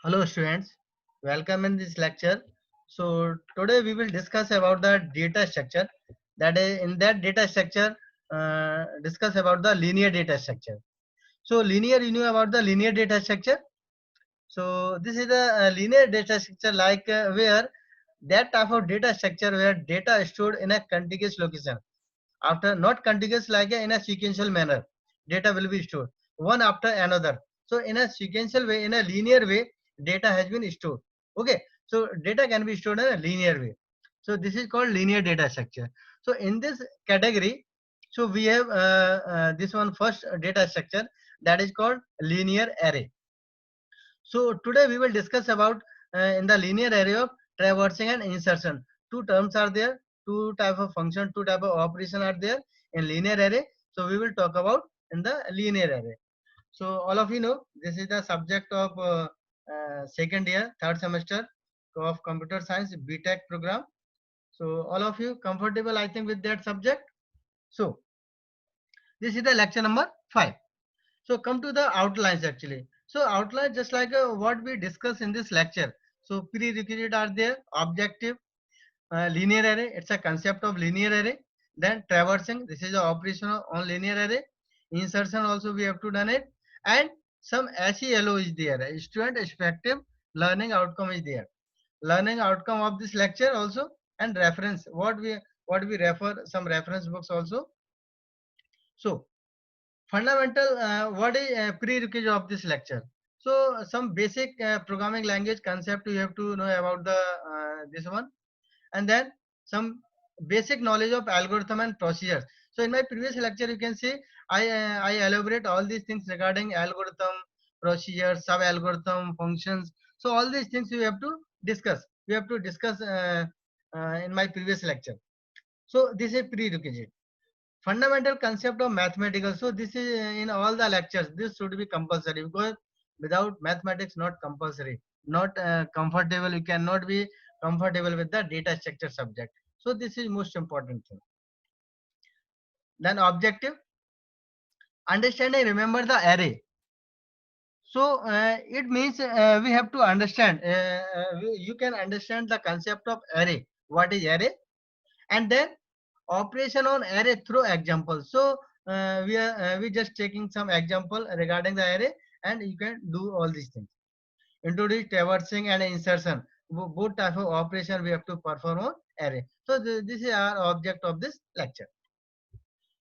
Hello students, welcome in this lecture. So today we will discuss about the data structure. That is, in that data structure, discuss about the linear data structure. So linear, you know about the linear data structure. So this is the linear data structure like where that type of data structure where data is stored in a contiguous location. After not contiguous like in a sequential manner, data will be stored one after another. So in a sequential way, in a linear way, data has been stored. Okay, so data can be stored in a linear way. So this is called linear data structure. So in this category, so we have this one first data structure, that is called linear array. So today we will discuss about in the linear array of traversing and insertion. Two terms are there, two type of function, two type of operation are there in linear array. So we will talk about in the linear array. So all of you know this is the subject of second year, third semester of computer science BTech program. So all of you comfortable, I think, with that subject. So this is the lecture number 5. So come to the outlines actually. So outline just like what we discussed in this lecture. So prerequisite are there, objective, linear array, it's a concept of linear array. Then traversing, this is the operation on linear array. Insertion also we have to done it. And some SELO is there, student effective learning outcome is there. Learning outcome of this lecture also, and reference, what we refer, some reference books also. So fundamental, what is prerequisite of this lecture? So some basic programming language concept you have to know about the this one, and then some basic knowledge of algorithm and procedures. So in my previous lecture you can see I elaborate all these things regarding algorithm, procedures, sub algorithm, functions. So all these things we have to discuss, in my previous lecture. So this is prerequisite. Fundamental concept of mathematical, so this is in all the lectures, this should be compulsory, because without mathematics not compulsory, not comfortable, you cannot be comfortable with the data structure subject. So this is most important thing. Then objective, understand and remember the array. So it means we have to understand, you can understand the concept of array, what is array, and then operation on array through example. So we just taking some example regarding the array, and you can do all these things. Introduce traversing and insertion, both type of operation we have to perform on array. So this is our object of this lecture.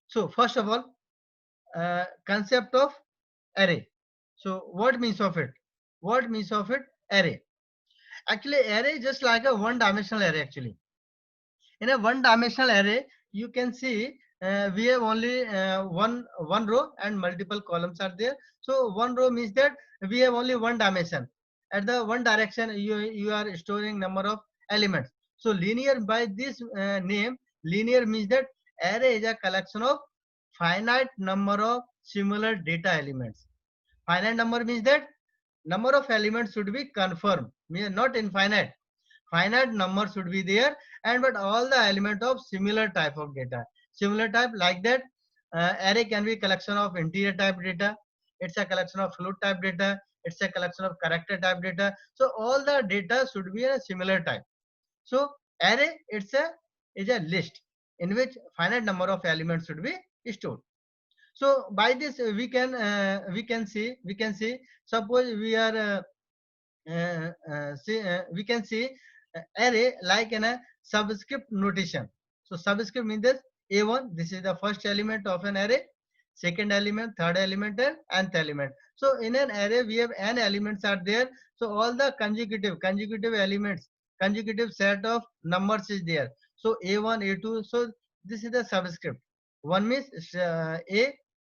So first of all, concept of array. So what means of it, array? Actually array is just like a one dimensional array actually. In a one dimensional array you can see we have only one row and multiple columns are there. So one row means that we have only one dimension. At the one direction you are storing number of elements. So linear, by this name, linear means that array is a collection of finite number of similar data elements. Finite number means that number of elements should be confirmed, means not infinite. Finite number should be there, and but all the element of similar type of data, similar type, like that array can be collection of integer type data, it's a collection of float type data, it's a collection of character type data. So all the data should be a similar type. So array, it's a is a list in which finite number of elements should be stored. So by this we can see, suppose we are we can see array like in a subscript notation. So subscript means this a1, this is the first element of an array, second element, third element, and nth element. So in an array we have n elements are there. So all the consecutive elements, consecutive set of numbers is there. So a1, a2, so this is the subscript. One means a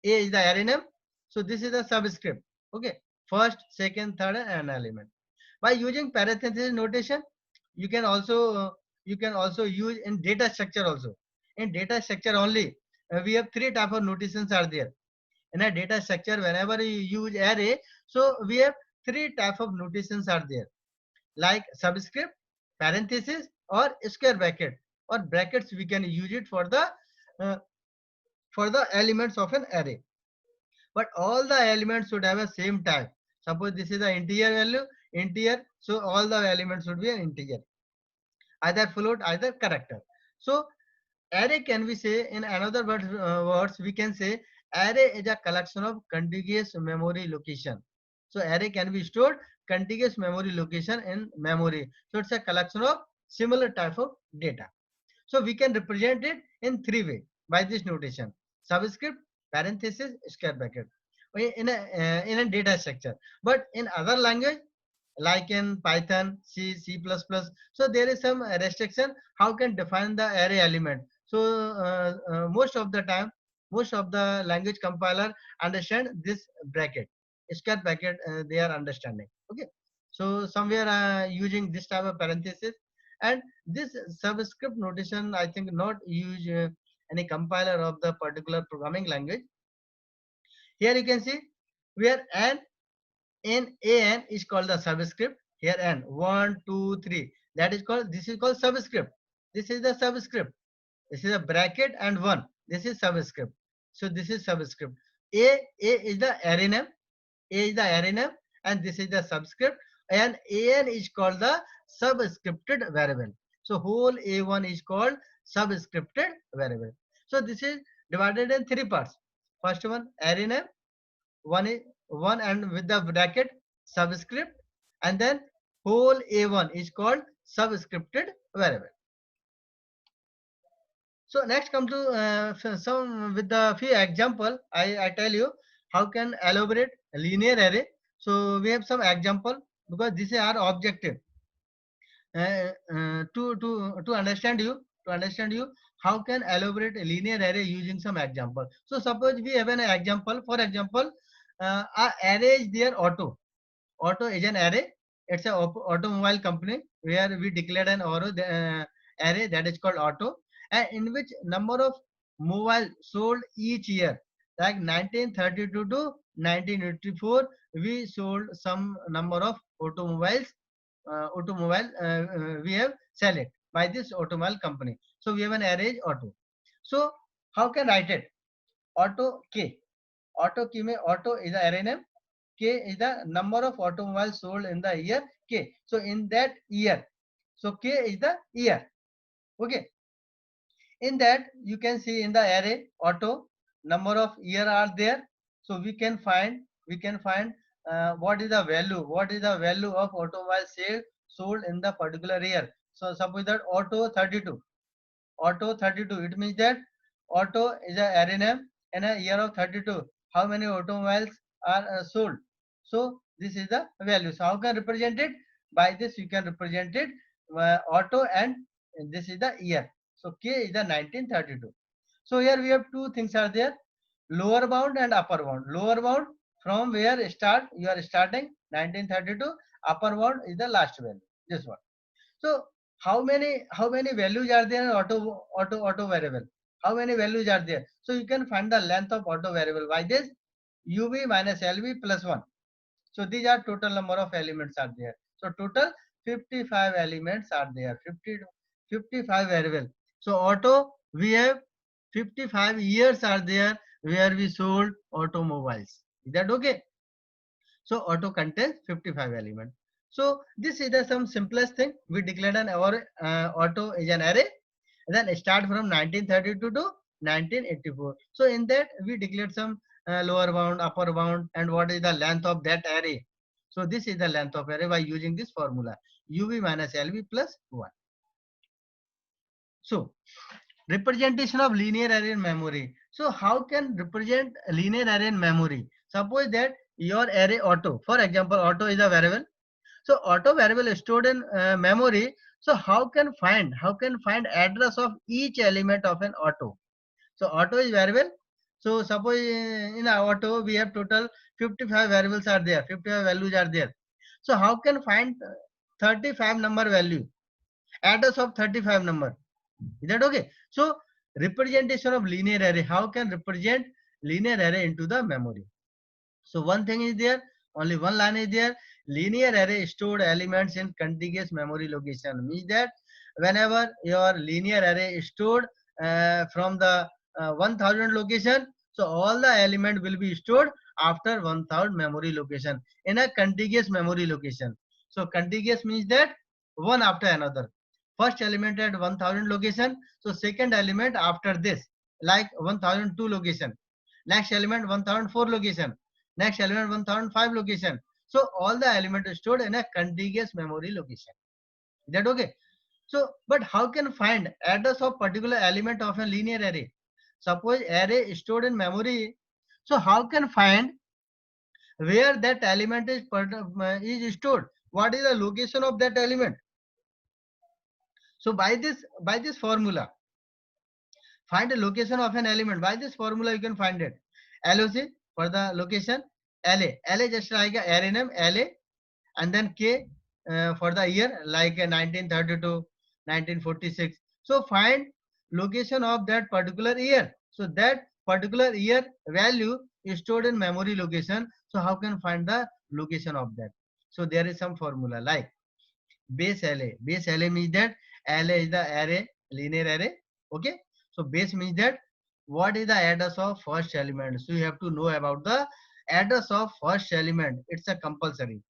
is the array name, so this is the subscript. Okay, first, second, third, and n element. By using parenthesis notation, you can also use in data structure also. In data structure only, we have three type of notations are there. In a data structure, whenever you use array, so we have three type of notations are there, like subscript, parenthesis, or square bracket, or brackets. We can use it uh, for the elements of an array, but all the elements should have a same type. Suppose this is the integer value, integer, so all the elements would be an integer, either float, either character. So array can we say, in another words we can say array is a collection of contiguous memory location. So array can be stored contiguous memory location in memory. So it's a collection of similar type of data. So we can represent it in three ways by this notation: subscript, parenthesis, square bracket, in a data structure. But in other language like in Python, C, C++, so there is some restriction how can define the array element. So most of the time, most of the language compiler understand this bracket, square bracket, they are understanding. Okay, so somewhere using this type of parenthesis, and this subscript notation I think not use any compiler of the particular programming language. Here you can see where an is called the subscript. Here n 1 2 3, that is called, this is called subscript. This is the subscript. This is a bracket and 1. This is subscript. So this is subscript. A is the array name. A is the array name, and this is the subscript. And an is called the subscripted variable. So whole a1 is called subscripted variable. So this is divided in three parts. First one array name, one is one and with the bracket subscript, and then whole a1 is called subscripted variable. So next come to some with the few example. I tell you how can elaborate a linear array. So we have some example because this is our objective to understand you how can elaborate a linear array using some example. So suppose we have an example. For example, our array is there auto. Auto is an array. It's an automobile company where we declared an array that is called auto, and in which number of mobile sold each year, like 1932 to 1984, we sold some number of automobiles. We have sell it by this automobile company. So we have an array auto. So how can write it? Auto k. Auto k mein auto is the array name. K is the number of automobiles sold in the year K. So in that year, so K is the year. Okay. In that you can see in the array auto number of year are there. So we can find what is the value, of automobile sale sold in the particular year. So suppose that auto 32. Auto 32. It means that auto is a array name in a year of 32. How many automobiles are sold? So this is the value. So how can represent it? By this you can represent it auto, and this is the year. So K is the 1932. So here we have two things are there: lower bound and upper bound. Lower bound from where start you are starting 1932. Upper bound is the last value. This one. So how many values are there in auto variable? How many values are there? So you can find the length of auto variable by this UV minus LV plus 1. So these are total number of elements are there. So total 55 elements are there. 55 variable. So auto we have 55 years are there where we sold automobiles. Is that okay? So auto contains 55 elements. So this is the some simplest thing. We declared an our auto is an array. Then start from 1932 to 1984. So in that we declared some lower bound, upper bound, and what is the length of that array. So this is the length of array by using this formula UV minus LV plus 1. So representation of linear array in memory. So how can represent a linear array in memory? Suppose that your array auto, for example, auto is a variable. So auto variable is stored in memory. So how can find address of each element of an auto? So auto is variable. So suppose in our auto we have total 55 variables are there, 55 values are there. So how can find 35 number value, address of 35 number? Is that okay? So representation of linear array. How can represent linear array into the memory? So one thing is there, only one line is there. Linear array stored elements in contiguous memory location. Means that whenever your linear array is stored from the 1000 location, so all the element will be stored after 1000 memory location in a contiguous memory location. So contiguous means that one after another. First element at 1000 location. So second element after this, like 1002 location. Next element 1004 location. Next element 1005 location. So all the elements stored in a contiguous memory location. Is that okay? So, but how can find address of particular element of a linear array? Suppose array is stored in memory. So how can find where that element is stored? What is the location of that element? So by this formula, find the location of an element. By this formula, you can find it. LOC for the location, LA just like a array name LA, and then K for the year like 1932, 1946. So find location of that particular year. So that particular year value is stored in memory location. So how can find the location of that? So there is some formula like base LA. Base LA means that LA is the array, linear array. Okay. So base means that what is the address of first element. So you have to know about the address of first element. It's a compulsory.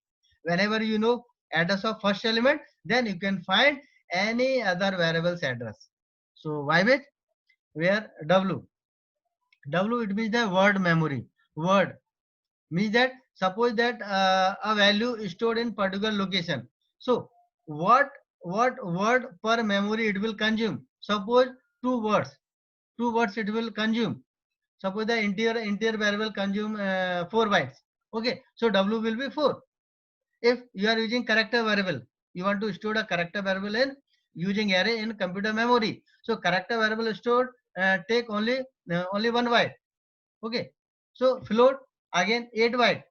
Whenever you know address of first element, then you can find any other variable's address. So why with where W it means the word memory. Word means that suppose that a value is stored in particular location. So what word per memory it will consume? Suppose two words it will consume. Suppose the integer variable consume 4 bytes. Okay, so W will be 4. If you are using character variable, you want to store a character variable in using array in computer memory. So character variable stored take only 1 byte. Okay, so float again 8 byte,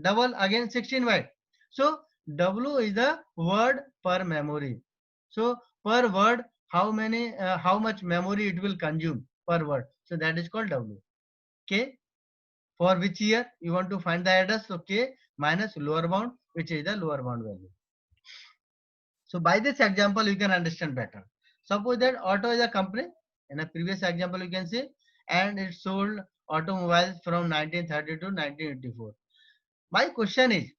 double again 16 byte. So W is the word per memory. So per word, how much memory it will consume per word. So that is called W. K for which year you want to find the address. So K minus lower bound, which is the lower bound value. So by this example, you can understand better. Suppose that auto is a company. In a previous example, you can see, and it sold automobiles from 1930 to 1984. My question is,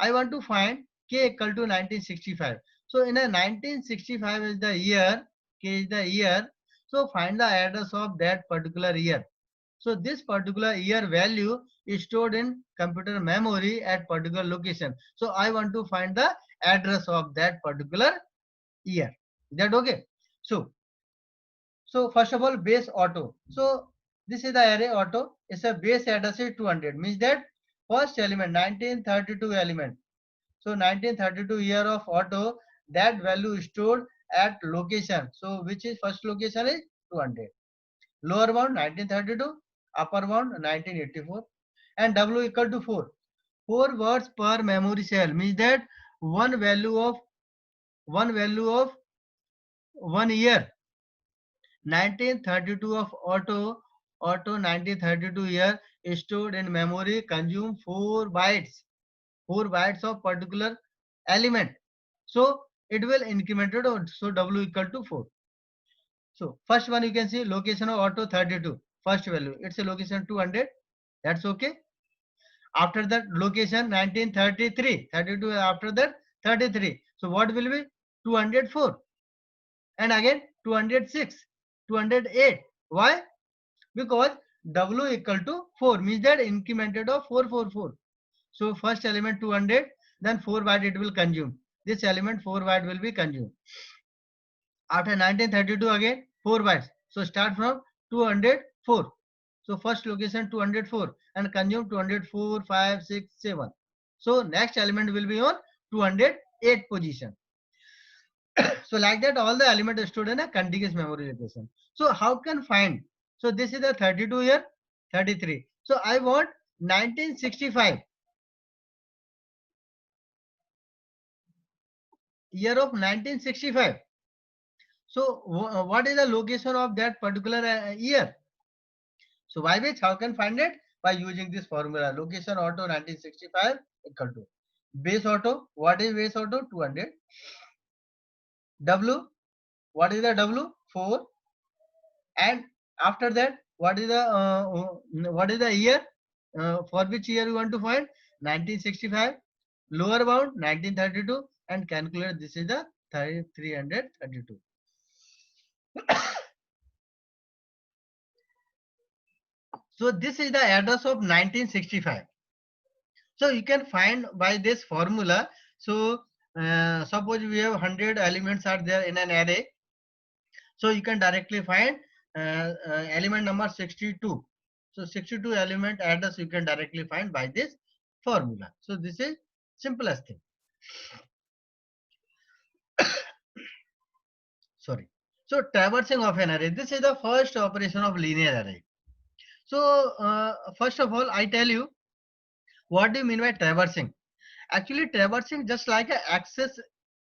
I want to find K equal to 1965. So in a 1965 is the year, K is the year. So find the address of that particular year. So this particular year value is stored in computer memory at particular location. So I want to find the address of that particular year. Is that okay? So first of all, base auto. So this is the array auto. It's a base address is 200. Means that first element 1932 element. So 1932 year of auto, that value is stored at location. So which is first location is 200. Lower bound 1932, upper bound 1984, and W equal to 4. 4 words per memory cell means that one value of 1 year. 1932 of auto 1932 year is stored in memory consume 4 bytes. 4 bytes of particular element. So it will incremented. So W equal to 4. So first one you can see location of auto 32. First value. It's a location 200. That's okay. After that location 1933. 32 after that 33. So what will be 204? And again 206, 208. Why? Because W equal to 4 means that incremented of 444. So first element 200, then 4 byte it will consume. This element 4 byte will be consumed. After 1932 again 4 bytes. So start from 204. So first location 204 and consume 204, 5, 6, 7. So next element will be on 208 position. So like that all the elements are stored in a contiguous memory location. So how can find? So this is the 32 year, 33. So I want 1965 year of 1965. So what is the location of that particular year? So by which how can find it? By using this formula. Location auto 1965 equal to base auto. What is base auto? 200. W. What is the W? 4. And after that, what is the year? For which year you want to find? 1965. lower bound 1932 and calculate this is the 332. So this is the address of 1965. So you can find by this formula. So suppose we have 100 elements are there in an array. So you can directly find element number 62. So 62 element address you can directly find by this formula. So this is simplest thing. Sorry. So traversing of an array. This is the first operation of linear array. So first of all, I tell you what do you mean by traversing. Actually, traversing just like a access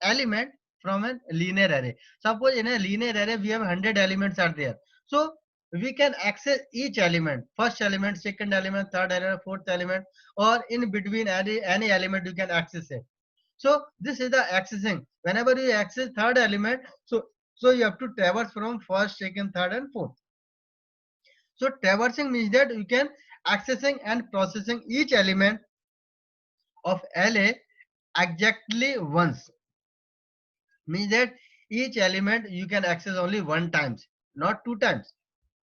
element from a linear array. Suppose in a linear array we have 100 elements are there. So we can access each element, first element, second element, third element, fourth element, or in between any element you can access it. So this is the accessing. Whenever you access third element, so you have to traverse from first, second, third, and fourth. So traversing means that you can accessing and processing each element of LA exactly once. Means that each element you can access only one times, not two times.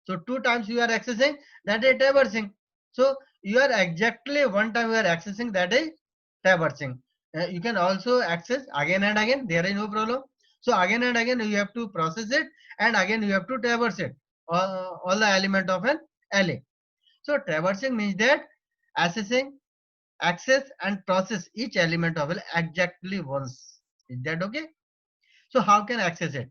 So two times you are accessing, that is traversing. So you are exactly one time you are accessing, that is traversing. You can also access again and again, there is no problem. So again and again you have to process it, and again you have to traverse it, all the element of an LA. So traversing means that accessing, access and process each element of L exactly once. Is that okay? So how can access it?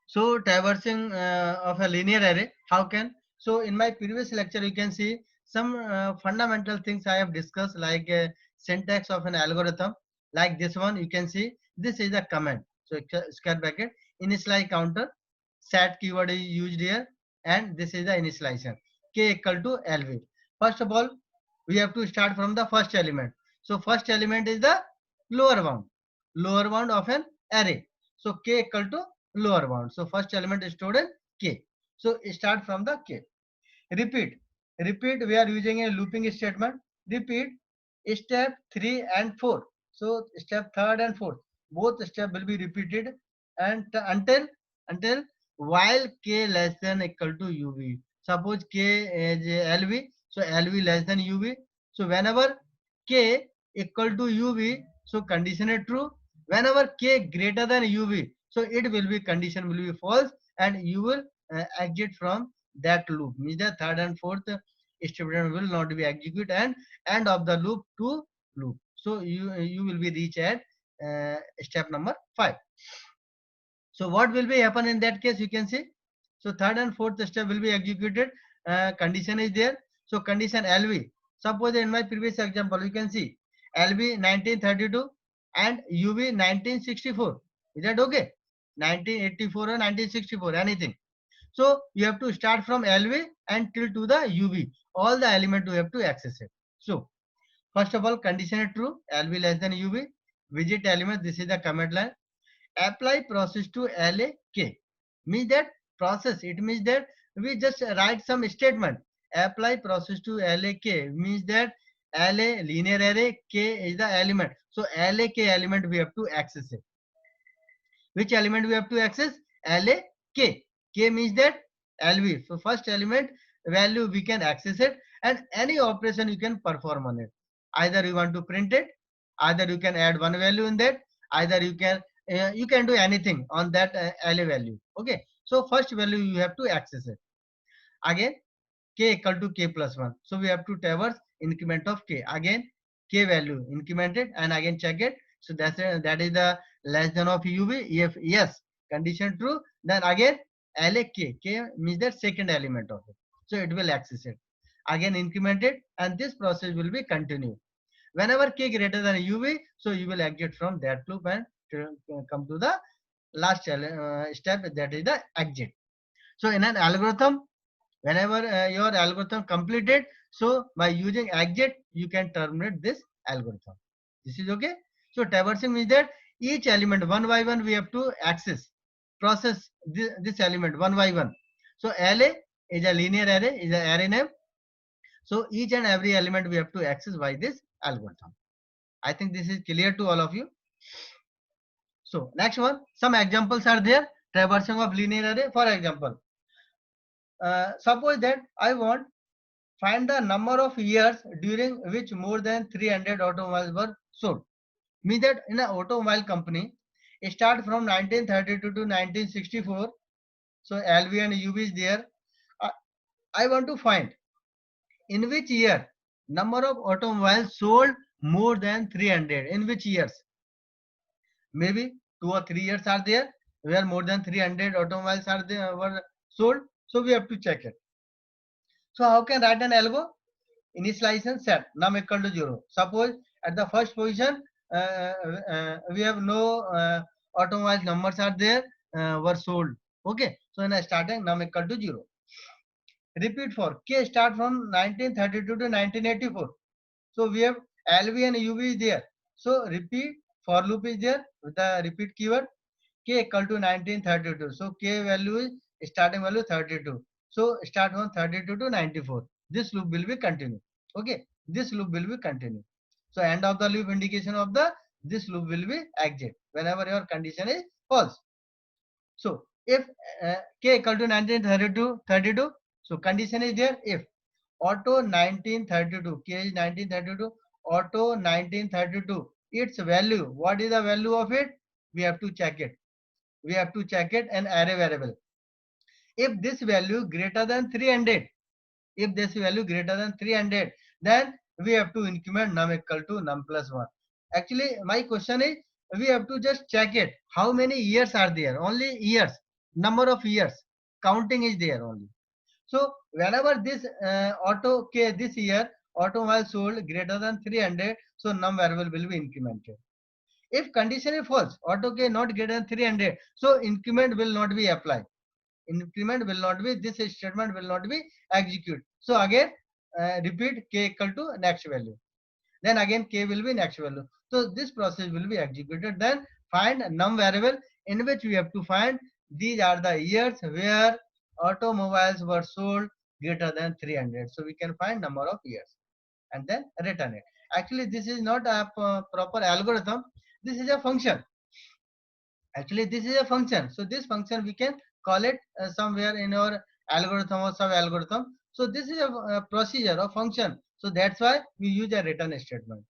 So traversing of a linear array, how can? So in my previous lecture, you can see some fundamental things I have discussed, like syntax of an algorithm. Like this one, you can see this is a command. So square bracket, initialize counter, set keyword is used here, and this is the initialization. K equal to LV. First of all, we have to start from the first element. So first element is the lower bound of an array. So K equal to lower bound. So first element is stored in K. So start from the K. Repeat. Repeat. We are using a looping statement. Repeat step 3 and 4. So step third and fourth. Both step will be repeated and until while K less than equal to UV. Suppose K is LV. So LV less than UV. So whenever K equal to UV, so condition is true. Whenever K greater than UV, so it will be condition will be false, and you will exit from that loop. Means the third and fourth statement will not be executed, and end of the loop to loop. So you will be reach at step number 5. So what will be happen in that case? You can see. So third and fourth step will be executed. Condition is there. So condition LV. Suppose in my previous example, you can see LV 1932 and UV 1964. Is that okay? 1984 or 1964, anything. So you have to start from LV and till to the UV. All the element you have to access it. So first of all, condition is true. LV less than UV. Visit element. This is the command line. Apply process to LAK. Means that process. It means that we just write some statement. Apply process to LAK means that LA linear array, K is the element. So LAK element we have to access it. Which element we have to access? LA K. K means that LV. So first element value we can access it, and any operation you can perform on it. Either you want to print it, either you can add one value in that, either you can do anything on that LA value. Okay. So first value you have to access it. Again K equal to K plus 1. So we have to traverse increment of K. Again K value incremented and again check it. So that is the less than of UV. If yes, condition true, then again LA K. K means the second element of it. So it will access it. Again increment it, and this process will be continued. Whenever K greater than UV, so you will exit from that loop and come to the last step, that is the exit. So in an algorithm, whenever your algorithm completed, so by using exit you can terminate this algorithm. This is okay. So traversing means that each element one by one we have to access, process this element one by one. So LA is a linear array, is an array name. So each and every element we have to access by this algorithm. I think this is clear to all of you. So next one, some examples are there. Traversing of linear array. For example, suppose that I want find the number of years during which more than 300 automobiles were sold. Means that in an automobile company, it start from 1932 to 1964. So LV and UV is there. Uh, I want to find in which year number of automobiles sold more than 300. In which years? Maybe 2 or 3 years are there where more than 300 automobiles are there were sold. So we have to check it. So how can write an algo? Initialization set num equal to 0. Suppose at the first position we have no automobile numbers are there were sold. Okay, so in a starting num equal to 0. Repeat for k start from 1932 to 1984. So we have LV and UV is there. So repeat for loop is there with the repeat keyword. K equal to 1932. So k value is starting value 32. So start from 32 to 94. This loop will be continue. Okay, this loop will be continue. So end of the loop indication of the this loop will be exit whenever your condition is false. So if k equal to 1932, so condition is there if auto 1932, k is 1932, auto 1932, its value, what is the value of it? We have to check it. We have to check it an array variable. If this value greater than 300, if this value greater than 300, then we have to increment num equal to num plus 1. Actually, my question is, we have to just check it. How many years are there? Only years. Number of years. Counting is there only. So whenever this auto k this year automobile sold greater than 300, so num variable will be incremented. If condition is false, auto k not greater than 300, so increment will not be applied. Increment will not be, this statement will not be executed. So again repeat k equal to next value. Then again k will be next value. So this process will be executed. Then find num variable in which we have to find these are the years where automobiles were sold greater than 300. So we can find number of years and then return it. Actually, this is not a proper algorithm. This is a function. Actually, this is a function. So this function we can call it somewhere in our algorithm or sub algorithm. So this is a procedure or function. So that's why we use a return statement.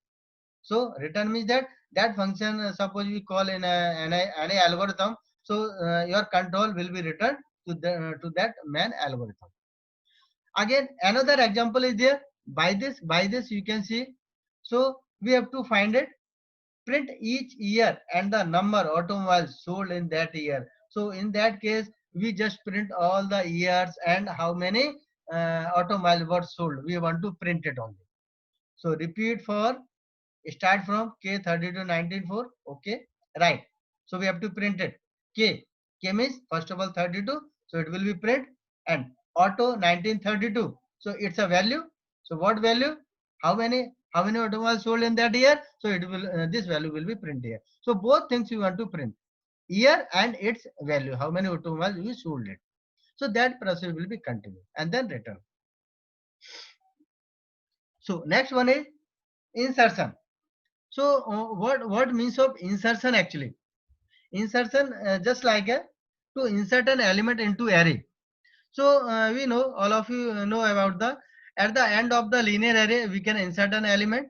So return means that that function suppose we call in any algorithm. So your control will be returned to that main algorithm. Again, another example is there. By this you can see. So we have to find it. Print each year and the number automobiles sold in that year. So in that case, we just print all the years and how many automobiles were sold. We want to print it only. So repeat for start from K30 to 194. Okay, right. So we have to print it. K means first of all 32. So it will be print and auto 1932. So it's a value. So what value? How many automobiles sold in that year? So it will this value will be printed here. So both things you want to print year and its value. How many automobiles you sold it? So that process will be continued and then return. So next one is insertion. So what means of insertion actually? Insertion just like to insert an element into array. So we know all of you know about the at the end of the linear array we can insert an element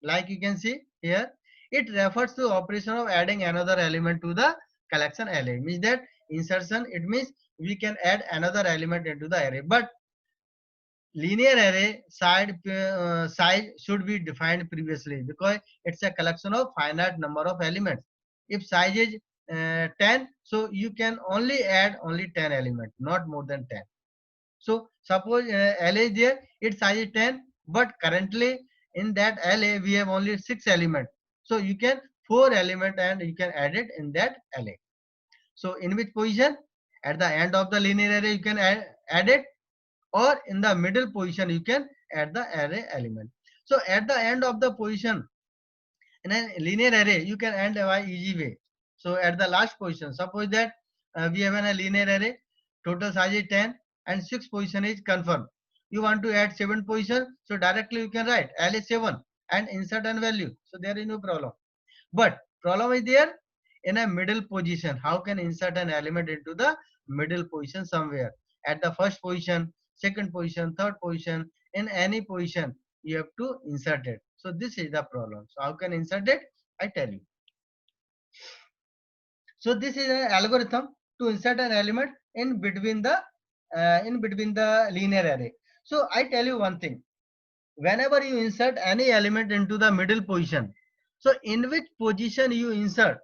like you can see here. It refers to operation of adding another element to the collection array. Means that insertion it means we can add another element into the array. But linear array size should be defined previously because it's a collection of finite number of elements. If size is 10, so you can only add only 10 elements, not more than 10. So suppose LA is there, its size is 10, but currently in that LA we have only 6 elements. So you can 4 element and you can add it in that LA. So in which position? At the end of the linear array you can add it, or in the middle position you can add the array element. So at the end of the position in a linear array you can add by easy way. So at the last position, suppose that we have a linear array, total size is 10 and 6 position is confirmed. You want to add 7 position, so directly you can write L is 7 and insert an value. So there is no problem. But problem is there in a middle position. How can insert an element into the middle position somewhere? At the first position, second position, third position, in any position, you have to insert it. So this is the problem. So how can insert it? I tell you. So this is an algorithm to insert an element in between the linear array. So I tell you one thing. Whenever you insert any element into the middle position, so in which position you insert,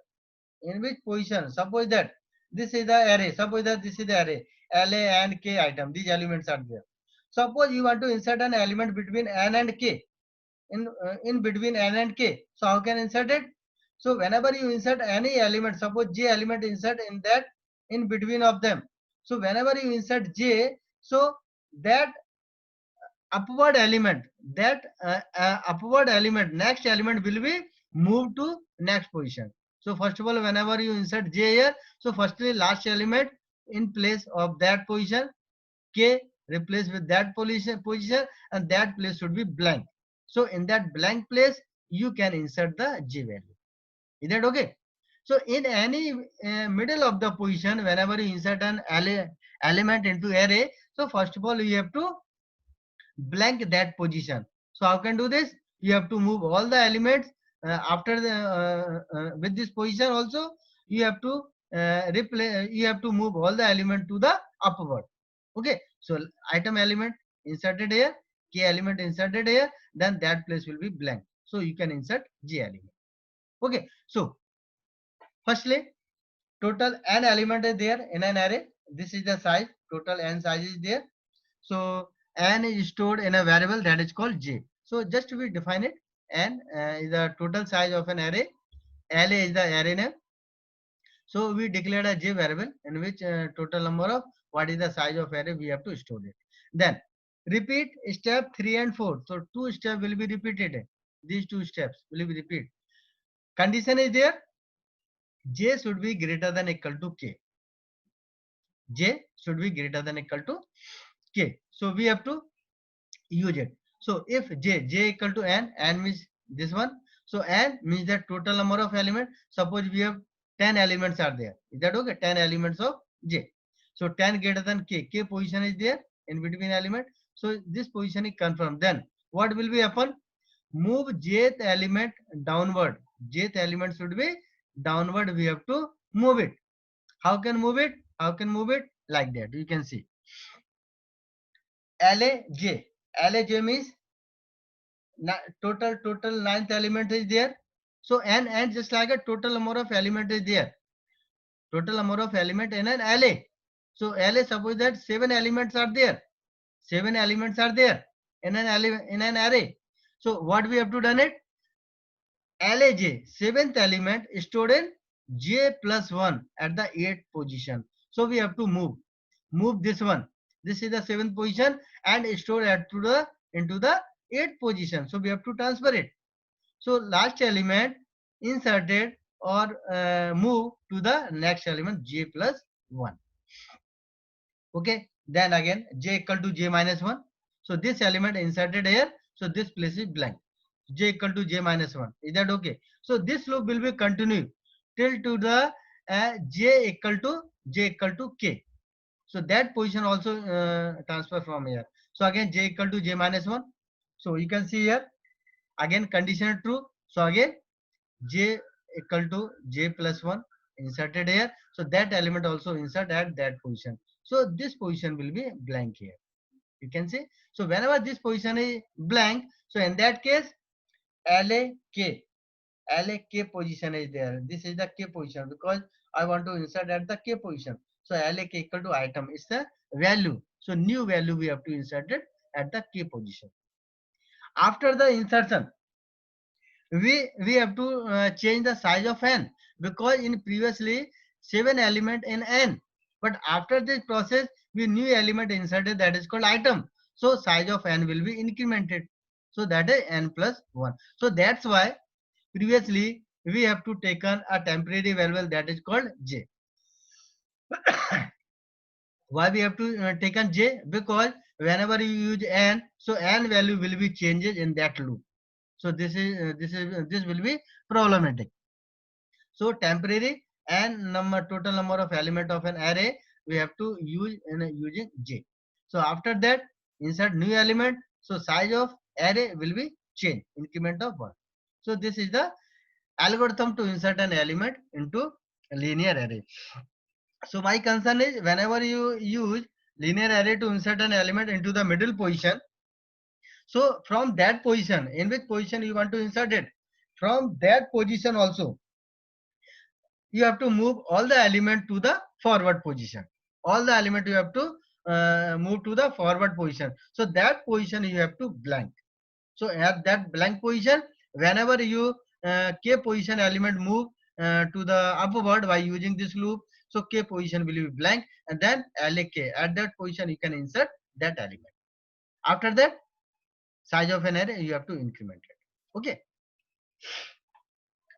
in which position, suppose that this is the array, suppose that this is the array, LA and K item, these elements are there. Suppose you want to insert an element between N and K, in between N and K. So how can insert it? So whenever you insert any element, suppose J element insert in that, in between of them. So whenever you insert J, so that upward element, next element will be moved to next position. So first of all, whenever you insert J here, so firstly last element in place of that position, K replaced with that position, and that place should be blank. So in that blank place, you can insert the J value. Is that okay? So in any middle of the position, whenever you insert an element into array, so first of all, you have to blank that position. So how can do this? You have to move all the elements after the with this position also. You have to replace. You have to move all the element to the upward. Okay. So item element inserted here, K element inserted here, then that place will be blank. So you can insert J element. Okay. So firstly, total n element is there in an array. This is the size. Total n size is there. So n is stored in a variable that is called j. So just we define it. N is the total size of an array. LA is the array name. So we declared a j variable in which total number of what is the size of array we have to store it. Then repeat step 3 and 4. So two steps will be repeated. These two steps will be repeated. Condition is there. J should be greater than equal to k. J should be greater than equal to k. So we have to use it. So if j equal to n means this one. So n means the total number of elements. Suppose we have 10 elements are there. Is that okay? 10 elements of j. So 10 greater than k position is there in between element. So this position is confirmed. Then what will be happen? Move jth element downward. Jth element should be downward. We have to move it. How can move it? How can move it? Like that. You can see. LAJ. LAJ means total ninth element is there. So n just like a total number of element is there. Total number of element in an LA. So LA, suppose that 7 elements are there. 7 elements are there in an array. So what we have to done it? LAJ, 7th element stored in J plus 1 at the 8th position. So we have to move this one. This is the 7th position and store it into the 8th position. So we have to transfer it. So last element inserted or move to the next element J plus 1. Okay. Then again J equal to J minus 1. So this element inserted here. So this place is blank. J equal to J minus 1. Is that okay? So this loop will be continued till to the J equal to K. So that position also transfer from here. So again J equal to J minus 1. So you can see here again condition true. So again J equal to J plus 1 inserted here. So that element also insert at that position. So this position will be blank here. You can see. So whenever this position is blank, so in that case LAK position is there. This is the K position because I want to insert at the K position. So LAK equal to item is the value. So new value we have to insert it at the K position. After the insertion, we have to change the size of n because in previously 7 element in n, but after this process we new element inserted that is called item. So size of n will be incremented. So that is n plus 1. So that's why previously we have to taken a temporary variable that is called j. Why we have to taken j? Because whenever you use n, so n value will be changes in that loop. So this will be problematic. So temporary and total number of element of an array we have to use in using J. So after that, insert new element. So size of array will be changed, increment of 1. So this is the algorithm to insert an element into a linear array. So my concern is whenever you use linear array to insert an element into the middle position, so from that position, in which position you want to insert it, from that position also you have to move all the element to the forward position. All the element you have to move to the forward position. So that position you have to blank. So at that blank position, whenever you k position element move to the upward by using this loop, so k position will be blank, and then LAK at that position you can insert that element. After that, size of an array you have to increment it. Okay.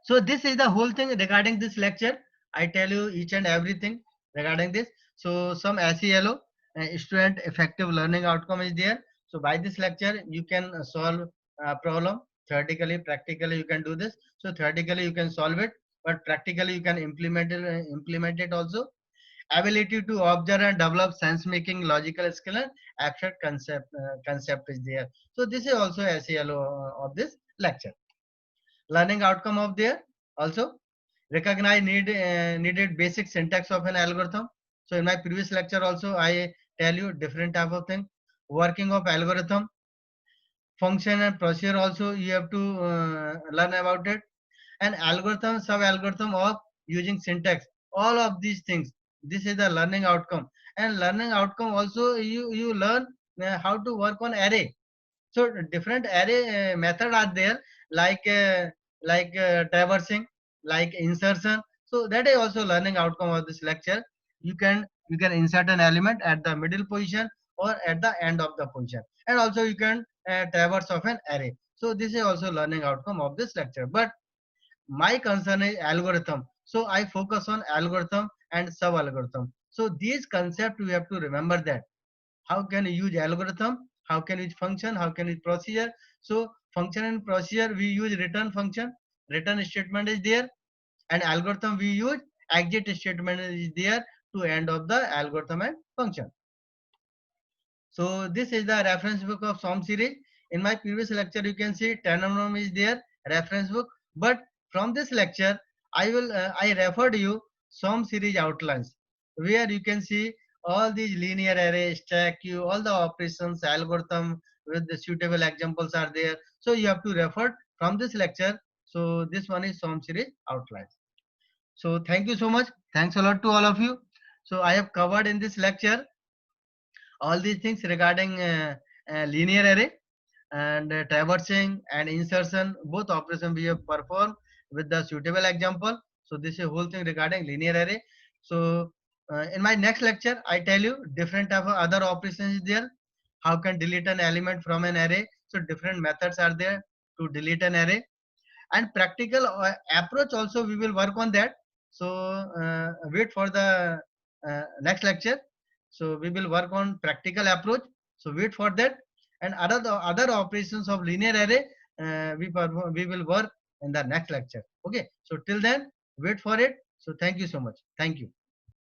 So this is the whole thing regarding this lecture. I tell you each and everything regarding this. So some SELO, student effective learning outcome is there. So by this lecture, you can solve a problem. Theoretically, practically, you can do this. So theoretically, you can solve it, but practically, you can implement it also. Ability to observe and develop sense-making, logical skill, and abstract concept is there. So this is also SELO of this lecture. Learning outcome of there also recognize needed basic syntax of an algorithm. So in my previous lecture also I tell you different type of thing, working of algorithm, function and procedure also you have to learn about it, and algorithm, sub algorithm of using syntax, all of these things. This is the learning outcome. And learning outcome also you learn how to work on array. So different array method are there, like traversing, like insertion. So that is also learning outcome of this lecture. You can insert an element at the middle position or at the end of the position, and also you can traverse of an array. So this is also learning outcome of this lecture. But my concern is algorithm, so I focus on algorithm and sub algorithm. So these concepts we have to remember that how can you use algorithm, how can you use function, how can you use procedure. So function and procedure we use return function, return statement is there, and algorithm we use exit statement is there to end of the algorithm and function. So this is the reference book of SOM series. In my previous lecture you can see Tanonym is there, reference book. But from this lecture I referred you SOM series outlines, where you can see all these linear array, stack queue, all the operations, algorithm with the suitable examples are there. So you have to refer from this lecture. So this one is SOM series outlines. So thank you so much. Thanks a lot to all of you. So I have covered in this lecture all these things regarding linear array and traversing and insertion, both operation we have performed with the suitable example. So this is whole thing regarding linear array. So in my next lecture I tell you different type of other operations is there, how can delete an element from an array. So different methods are there to delete an array, and practical approach also we will work on that. So wait for the next lecture. So we will work on practical approach, so wait for that. And other operations of linear array we will work in the next lecture. Okay, so till then wait for it. So thank you so much. Thank you.